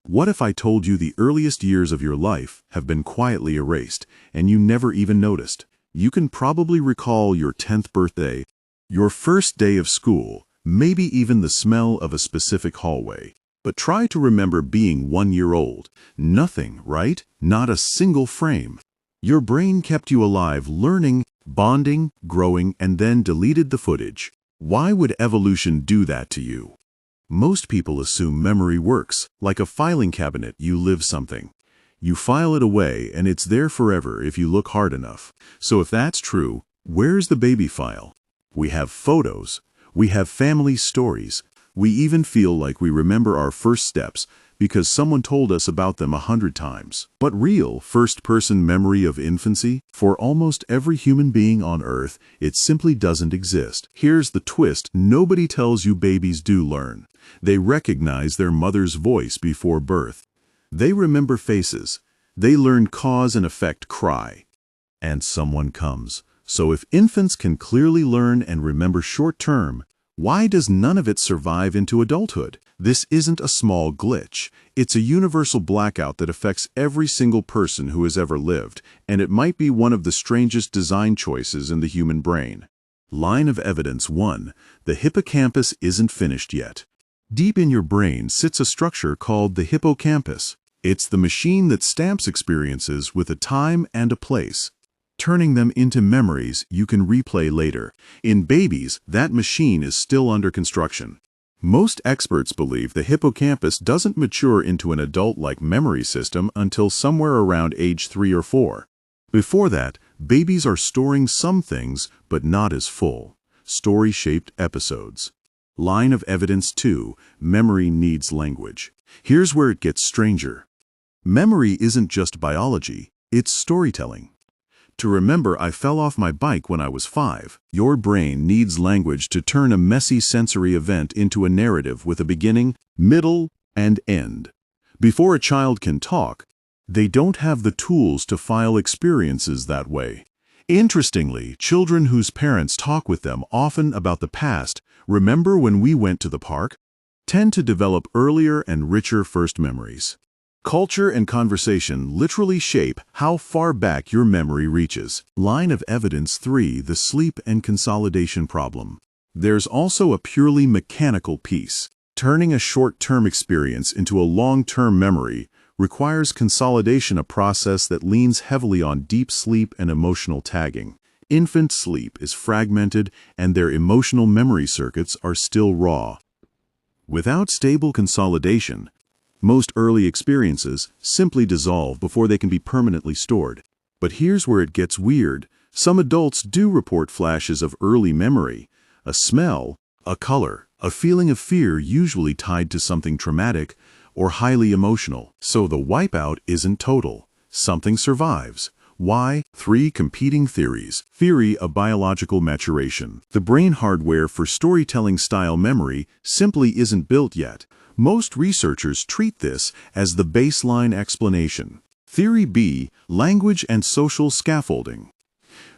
What if I told you the earliest years of your life have been quietly erased, and you never even noticed? You can probably recall your 10th birthday, your first day of school, maybe even the smell of a specific hallway. But try to remember being 1 year old. Nothing, right? Not a single frame. Your brain kept you alive, learning, bonding, growing, and then deleted the footage. Why would evolution do that to you? Most people assume memory works. Like a filing cabinet, you live something. You file it away, and it's there forever if you look hard enough. So if that's true, where's the baby file? We have photos. We have family stories. We even feel like we remember our first steps because someone told us about them 100 times. But real first-person memory of infancy, for almost every human being on Earth, it simply doesn't exist. Here's the twist: nobody tells you babies do learn. They recognize their mother's voice before birth. They remember faces. They learn cause and effect cry. And someone comes. So if infants can clearly learn and remember short-term, why does none of it survive into adulthood? This isn't a small glitch. It's a universal blackout that affects every single person who has ever lived, and it might be one of the strangest design choices in the human brain. Line of evidence 1. The hippocampus isn't finished yet. Deep in your brain sits a structure called the hippocampus. It's the machine that stamps experiences with a time and a place, turning them into memories you can replay later. In babies, that machine is still under construction. Most experts believe the hippocampus doesn't mature into an adult-like memory system until somewhere around age 3 or 4. Before that, babies are storing some things, but not as full, story-shaped episodes. Line of evidence 2. Memory needs language. Here's where it gets stranger. Memory isn't just biology, it's storytelling. To remember I fell off my bike when I was 5, your brain needs language to turn a messy sensory event into a narrative with a beginning, middle, and end. Before a child can talk, they don't have the tools to file experiences that way. Interestingly, children whose parents talk with them often about the past, remember when we went to the park, tend to develop earlier and richer first memories. Culture and conversation literally shape how far back your memory reaches. Line of evidence 3. The sleep and consolidation problem. There's also a purely mechanical piece. Turning a short-term experience into a long-term memory requires consolidation, a process that leans heavily on deep sleep and emotional tagging. Infant sleep is fragmented, and their emotional memory circuits are still raw. Without stable consolidation, most early experiences simply dissolve before they can be permanently stored. But here's where it gets weird. Some adults do report flashes of early memory, a smell, a color, a feeling of fear usually tied to something traumatic or highly emotional. So the wipeout isn't total. Something survives. Why? 3 competing theories. Theory of biological maturation. The brain hardware for storytelling-style memory simply isn't built yet. Most researchers treat this as the baseline explanation. Theory B. Language and social scaffolding.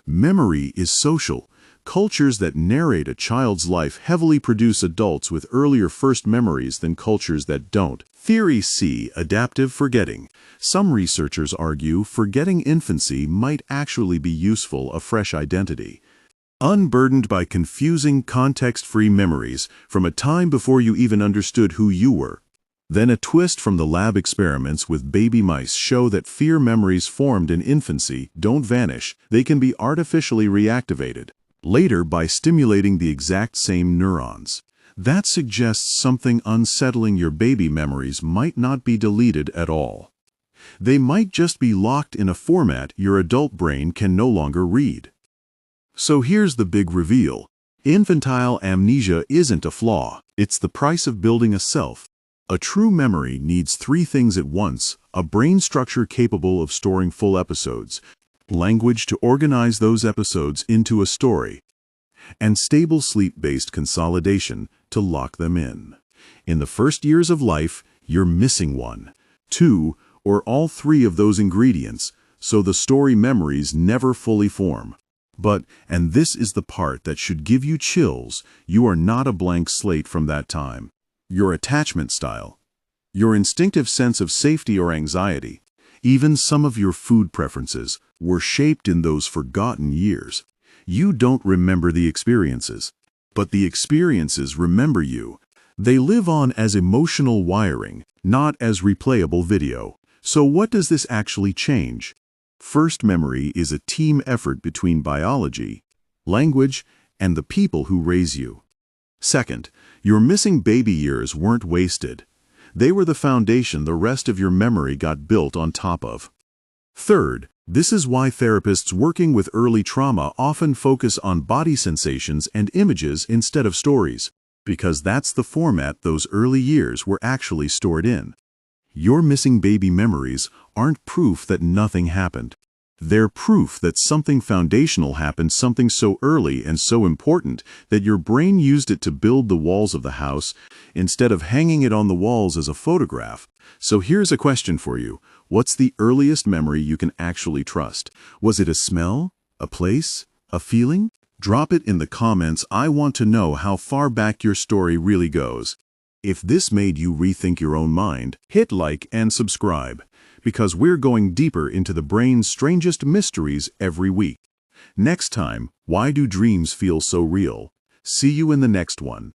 Memory is social. Cultures that narrate a child's life heavily produce adults with earlier first memories than cultures that don't. Theory C. Adaptive forgetting. Some researchers argue forgetting infancy might actually be useful, a fresh identity. Unburdened by confusing, context-free memories from a time before you even understood who you were. Then a twist from the lab experiments with baby mice show that fear memories formed in infancy don't vanish, they can be artificially reactivated later by stimulating the exact same neurons. That suggests something unsettling: your baby memories might not be deleted at all. They might just be locked in a format your adult brain can no longer read. So here's the big reveal. Infantile amnesia isn't a flaw. It's the price of building a self. A true memory needs 3 things at once: a brain structure capable of storing full episodes, language to organize those episodes into a story, and stable sleep-based consolidation to lock them in. In the first years of life, you're missing 1, 2, or all 3 of those ingredients, so the story memories never fully form. But, and this is the part that should give you chills, you are not a blank slate from that time. Your attachment style, your instinctive sense of safety or anxiety, even some of your food preferences were shaped in those forgotten years. You don't remember the experiences, but the experiences remember you. They live on as emotional wiring, not as replayable video. So what does this actually change? First, memory is a team effort between biology, language, and the people who raise you. Second, your missing baby years weren't wasted. They were the foundation the rest of your memory got built on top of. Third, this is why therapists working with early trauma often focus on body sensations and images instead of stories, because that's the format those early years were actually stored in. Your missing baby memories aren't proof that nothing happened. They're proof that something foundational happened, something so early and so important that your brain used it to build the walls of the house instead of hanging it on the walls as a photograph. So here's a question for you. What's the earliest memory you can actually trust? Was it a smell? A place? A feeling? Drop it in the comments. I want to know how far back your story really goes. If this made you rethink your own mind, hit like and subscribe, because we're going deeper into the brain's strangest mysteries every week. Next time, why do dreams feel so real? See you in the next one.